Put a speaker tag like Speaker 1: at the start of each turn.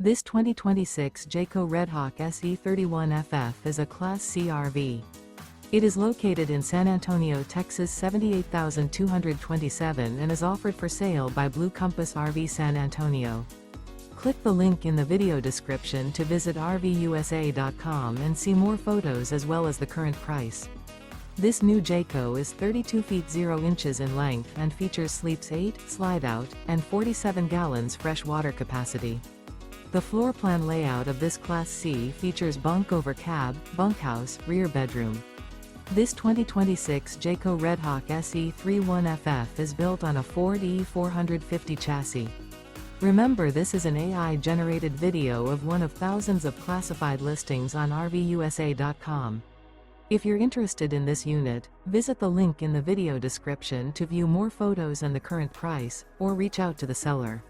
Speaker 1: This 2026 Jayco Redhawk SE 31FF is a Class C RV. It is located in San Antonio, Texas 78227 and is offered for sale by Blue Compass RV San Antonio. Click the link in the video description to visit RVUSA.com and see more photos as well as the current price. This new Jayco is 32 feet 0 inches in length and features sleeps 8, Slideout, and 47 gallons fresh water capacity. The floor plan layout of this Class C features bunk over cab, bunkhouse, rear bedroom. This 2026 Jayco Redhawk SE 31FF is built on a Ford E450 chassis. Remember, this is an AI-generated video of one of thousands of classified listings on RVUSA.com. If you're interested in this unit, visit the link in the video description to view more photos and the current price, or reach out to the seller.